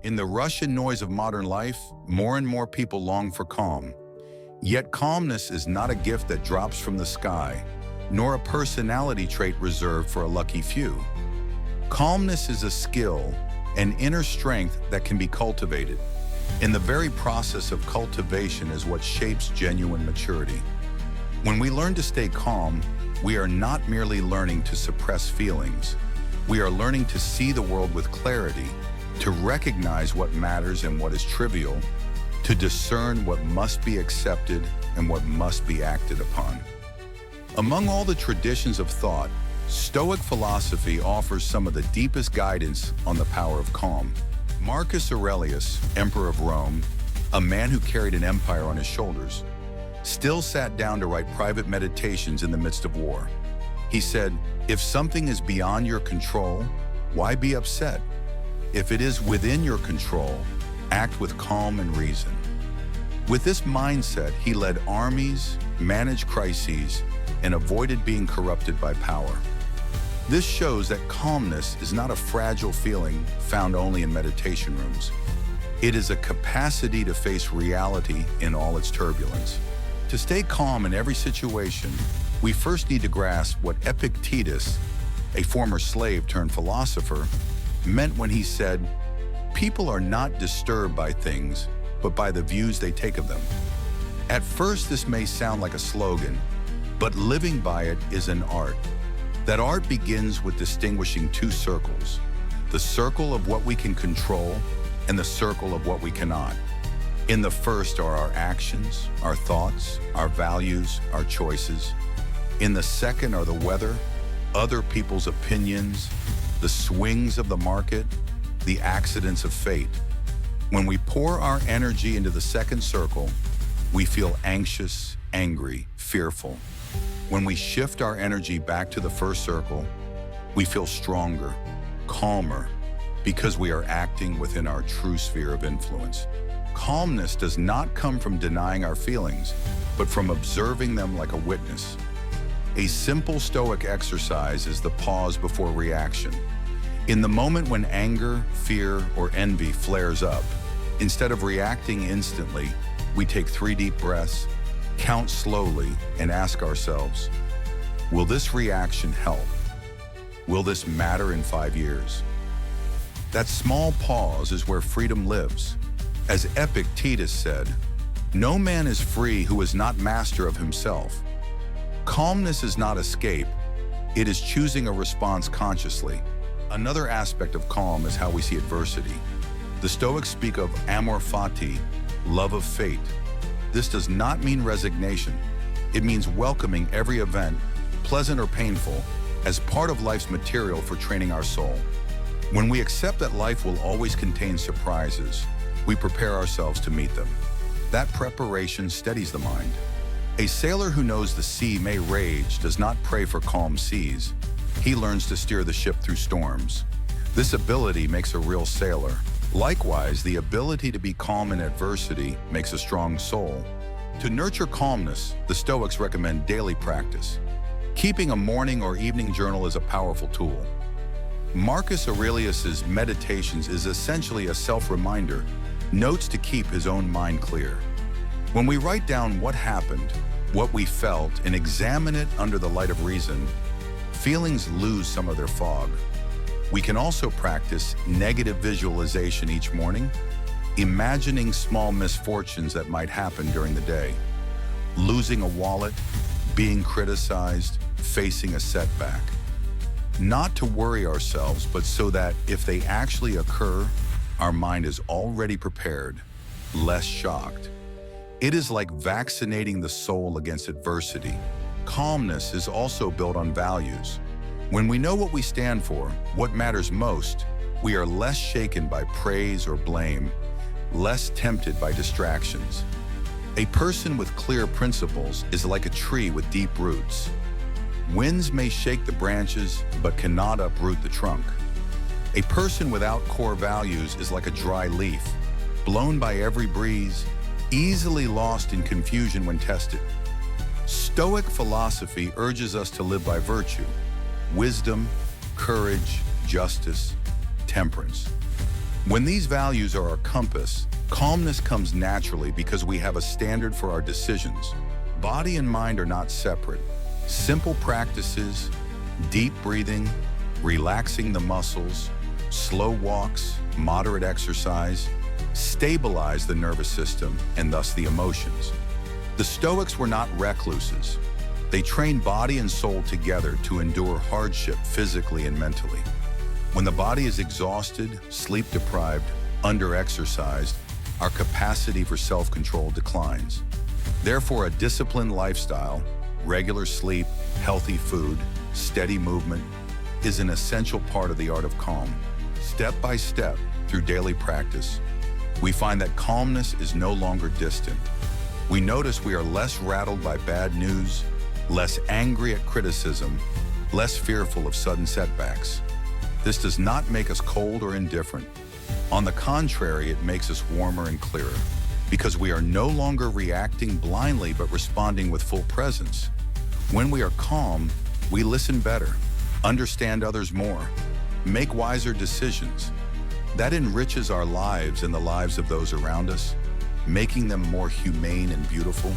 In the rush and noise of modern life, more and more people long for calm. Yet calmness is not a gift that drops from the sky, nor a personality trait reserved for a lucky few. Calmness is a skill, an inner strength that can be cultivated. And the very process of cultivation is what shapes genuine maturity. When we learn to stay calm, we are not merely learning to suppress feelings. We are learning to see the world with clarity, to recognize what matters and what is trivial, to discern what must be accepted and what must be acted upon. Among all the traditions of thought, Stoic philosophy offers some of the deepest guidance on the power of calm. Marcus Aurelius, emperor of Rome, a man who carried an empire on his shoulders, still sat down to write private meditations in the midst of war. He said, "If something is beyond your control, why be upset? If it is within your control, act with calm and reason." With this mindset, he led armies, managed crises, and avoided being corrupted by power. This shows that calmness is not a fragile feeling found only in meditation rooms. It is a capacity to face reality in all its turbulence. To stay calm in every situation, we first need to grasp what Epictetus, a former slave turned philosopher, meant when he said, "People are not disturbed by things, but by the views they take of them." At first, this may sound like a slogan, but living by it is an art. That art begins with distinguishing two circles, the circle of what we can control and the circle of what we cannot. In the first are our actions, our thoughts, our values, our choices. In the second are the weather, other people's opinions, the swings of the market, the accidents of fate. When we pour our energy into the second circle, we feel anxious, angry, fearful. When we shift our energy back to the first circle, we feel stronger, calmer, because we are acting within our true sphere of influence. Calmness does not come from denying our feelings, but from observing them like a witness. A simple Stoic exercise is the pause before reaction. In the moment when anger, fear, or envy flares up, instead of reacting instantly, we take 3 deep breaths, count slowly, and ask ourselves, will this reaction help? Will this matter in 5 years? That small pause is where freedom lives. As Epictetus said, "No man is free who is not master of himself." Calmness is not escape, it is choosing a response consciously. Another aspect of calm is how we see adversity. The Stoics speak of amor fati, love of fate. This does not mean resignation. It means welcoming every event, pleasant or painful, as part of life's material for training our soul. When we accept that life will always contain surprises, we prepare ourselves to meet them. That preparation steadies the mind. A sailor who knows the sea may rage does not pray for calm seas. He learns to steer the ship through storms. This ability makes a real sailor. Likewise, the ability to be calm in adversity makes a strong soul. To nurture calmness, the Stoics recommend daily practice. Keeping a morning or evening journal is a powerful tool. Marcus Aurelius's Meditations is essentially a self-reminder, notes to keep his own mind clear. When we write down what happened, what we felt, and examine it under the light of reason, feelings lose some of their fog. We can also practice negative visualization each morning, imagining small misfortunes that might happen during the day. Losing a wallet, being criticized, facing a setback. Not to worry ourselves, but so that if they actually occur, our mind is already prepared, less shocked. It is like vaccinating the soul against adversity. Calmness is also built on values. When we know what we stand for, what matters most, we are less shaken by praise or blame, less tempted by distractions. A person with clear principles is like a tree with deep roots. Winds may shake the branches, but cannot uproot the trunk. A person without core values is like a dry leaf, blown by every breeze, easily lost in confusion when tested. Stoic philosophy urges us to live by virtue, wisdom, courage, justice, temperance. When these values are our compass, calmness comes naturally because we have a standard for our decisions. Body and mind are not separate. Simple practices, deep breathing, relaxing the muscles, slow walks, moderate exercise, stabilize the nervous system and thus the emotions. The Stoics were not recluses. They trained body and soul together to endure hardship physically and mentally. When the body is exhausted, sleep-deprived, under-exercised, our capacity for self-control declines. Therefore, a disciplined lifestyle, regular sleep, healthy food, steady movement, is an essential part of the art of calm. Step by step, through daily practice, we find that calmness is no longer distant. We notice we are less rattled by bad news, less angry at criticism, less fearful of sudden setbacks. This does not make us cold or indifferent. On the contrary, it makes us warmer and clearer, because we are no longer reacting blindly but responding with full presence. When we are calm, we listen better, understand others more, make wiser decisions. That enriches our lives and the lives of those around us, making them more humane and beautiful.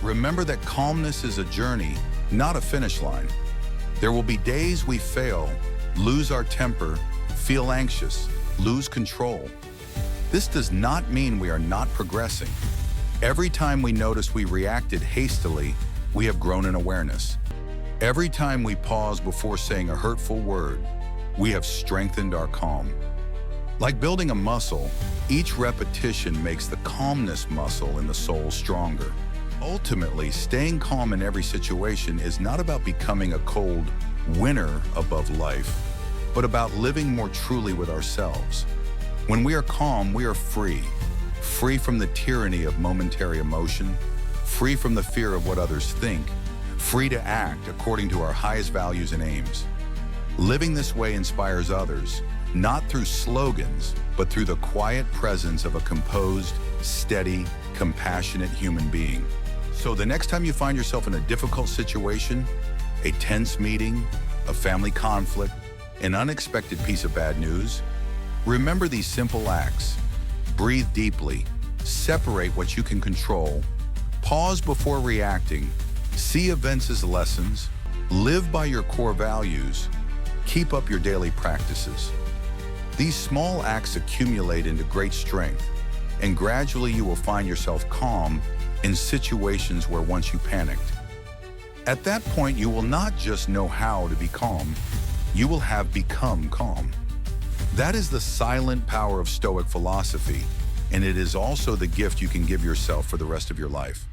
Remember that calmness is a journey, not a finish line. There will be days we fail, lose our temper, feel anxious, lose control. This does not mean we are not progressing. Every time we notice we reacted hastily, we have grown in awareness. Every time we pause before saying a hurtful word, we have strengthened our calm. Like building a muscle, each repetition makes the calmness muscle in the soul stronger. Ultimately, staying calm in every situation is not about becoming a cold winner above life, but about living more truly with ourselves. When we are calm, we are free from the tyranny of momentary emotion, free from the fear of what others think, free to act according to our highest values and aims. Living this way inspires others, not through slogans, but through the quiet presence of a composed, steady, compassionate human being. So the next time you find yourself in a difficult situation, a tense meeting, a family conflict, an unexpected piece of bad news, remember these simple acts. Breathe deeply, separate what you can control, pause before reacting, see events as lessons, live by your core values, keep up your daily practices. These small acts accumulate into great strength, and gradually you will find yourself calm in situations where once you panicked. At that point, you will not just know how to be calm, you will have become calm. That is the silent power of Stoic philosophy, and it is also the gift you can give yourself for the rest of your life.